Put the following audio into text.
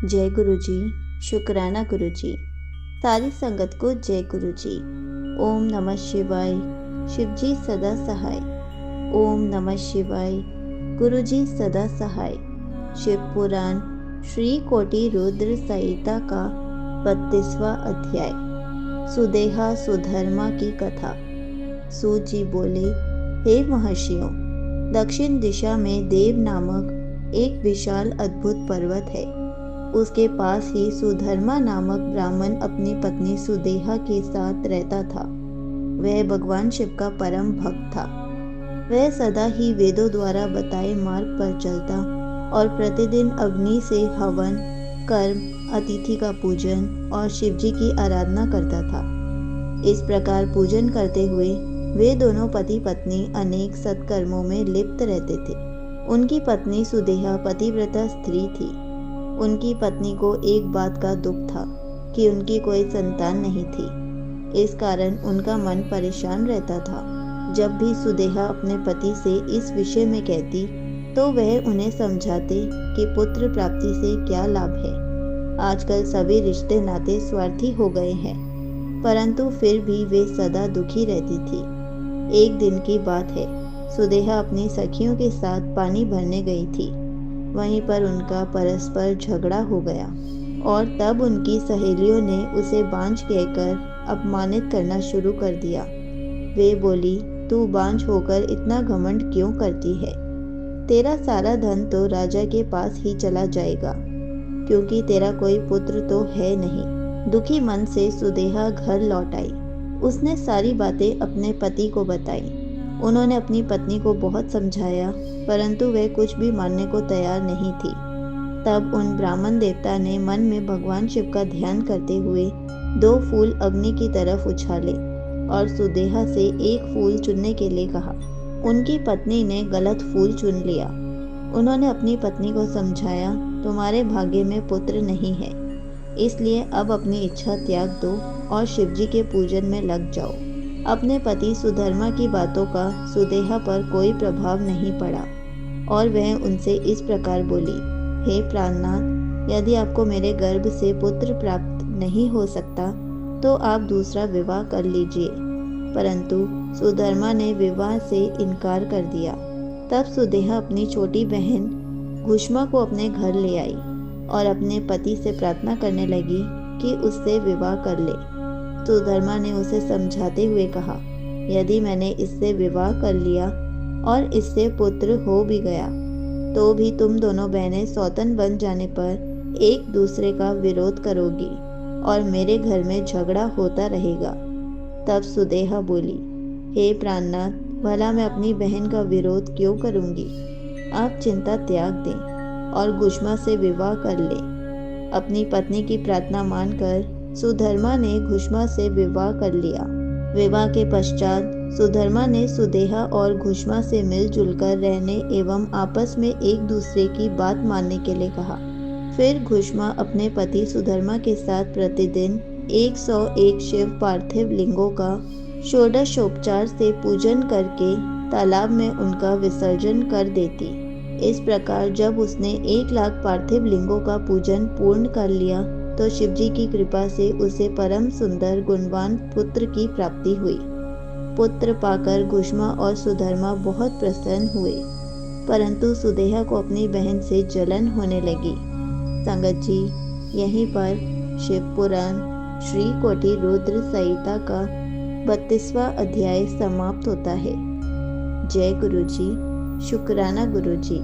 जय गुरु जी। शुक्राना गुरु जी। सारी संगत को जय गुरु जी। ओम नमः शिवाय। शिव जी सदा सहाय। ओम नमः शिवाय। गुरु जी सदा सहाय। शिव पुराण श्री कोटि रुद्र संहिता का 32वां अध्याय। सुदेहा सुधर्मा की कथा। सूत जी बोले, हे महर्षियों, दक्षिण दिशा में देव नामक एक विशाल अद्भुत पर्वत है। उसके पास ही सुधर्मा नामक ब्राह्मण अपनी पत्नी सुदेहा के साथ रहता था। वह भगवान शिव का परम भक्त था। वह सदा ही वेदों द्वारा बताए मार्ग पर चलता और प्रतिदिन अग्नि से हवन, कर्म, अतिथि का पूजन और शिवजी की आराधना करता था। इस प्रकार पूजन करते हुए वे दोनों पति पत्नी अनेक सत्कर्मों में लिप्त रहते थे। उनकी पत्नी सुदेहा पतिव्रता स्त्री थी। उनकी पत्नी को एक बात का दुख था कि उनकी कोई संतान नहीं थी। इस कारण उनका मन परेशान रहता था। जब भी सुदेहा अपने पति से इस विषय में कहती तो वह उन्हें समझाते कि पुत्र प्राप्ति से क्या लाभ है। आजकल सभी रिश्ते नाते स्वार्थी हो गए हैं, परंतु फिर भी वे सदा दुखी रहती थी। एक दिन की बात है, सुदेहा अपनी सखियों के साथ पानी भरने गई थी। वहीं पर उनका परस्पर झगड़ा हो गया और तब उनकी सहेलियों ने उसे बांझ कहकर अपमानित करना शुरू कर दिया। वे बोली, तू बांझ होकर इतना घमंड क्यों करती है? तेरा सारा धन तो राजा के पास ही चला जाएगा, क्योंकि तेरा कोई पुत्र तो है नहीं। दुखी मन से सुदेहा घर लौट आई। उसने सारी बातें अपने पति को बताई। उन्होंने अपनी पत्नी को बहुत समझाया, परंतु वह कुछ भी मानने को तैयार नहीं थी। तब उन ब्राह्मण देवता ने मन में भगवान शिव का ध्यान करते हुए 2 फूल अग्नि की तरफ उछाले और सुदेहा से एक फूल चुनने के लिए कहा। उनकी पत्नी ने गलत फूल चुन लिया। उन्होंने अपनी पत्नी को समझाया, तुम्हारे भाग्य में पुत्र नहीं है, इसलिए अब अपनी इच्छा त्याग दो और शिवजी के पूजन में लग जाओ। अपने पति सुधर्मा की बातों का सुदेहा पर कोई प्रभाव नहीं पड़ा और वह उनसे इस प्रकार बोली, हे प्राणनाथ, यदि आपको मेरे गर्भ से पुत्र प्राप्त नहीं हो सकता तो आप दूसरा विवाह कर लीजिए। परंतु सुधर्मा ने विवाह से इनकार कर दिया। तब सुदेहा अपनी छोटी बहन घुष्मा को अपने घर ले आई और अपने पति से प्रार्थना करने लगी कि उससे विवाह कर ले। सुधर्मा ने उसे समझाते हुए कहा, यदि मैंने इससे विवाह कर लिया और इससे पुत्र हो भी गया तो भी तुम दोनों बहनें सौतन बन जाने पर एक दूसरे का विरोध करोगी और मेरे घर में झगड़ा होता रहेगा। तब सुदेहा बोली, हे प्राणनाथ, भला मैं अपनी बहन का विरोध क्यों करूंगी? आप चिंता त्याग दें और घुष्मा से विवाह कर लें। अपनी पत्नी की प्रार्थना मानकर सुधर्मा ने घुष्मा से विवाह कर लिया। विवाह के पश्चात सुधर्मा ने सुदेहा और घुष्मा से मिलजुल कर रहने एवं आपस में एक दूसरे की बात मानने के लिए कहा। फिर घुष्मा अपने पति सुधर्मा के साथ प्रतिदिन 101 शिव पार्थिव लिंगों का षोडशोपचार से पूजन करके तालाब में उनका विसर्जन कर देती। इस प्रकार जब उसने 1 लाख पार्थिव लिंगों का पूजन पूर्ण कर लिया तो शिवजी की कृपा से उसे परम सुंदर गुणवान पुत्र की प्राप्ति हुई। पुत्र पाकर घुष्मा और सुधर्मा बहुत प्रसन्न हुए, परंतु सुदेहा को अपनी बहन से जलन होने लगी। संगत जी, यहीं पर शिव पुराण श्री कोटि रुद्र संहिता का 32वां अध्याय समाप्त होता है। जय गुरु जी। शुक्राना गुरु जी।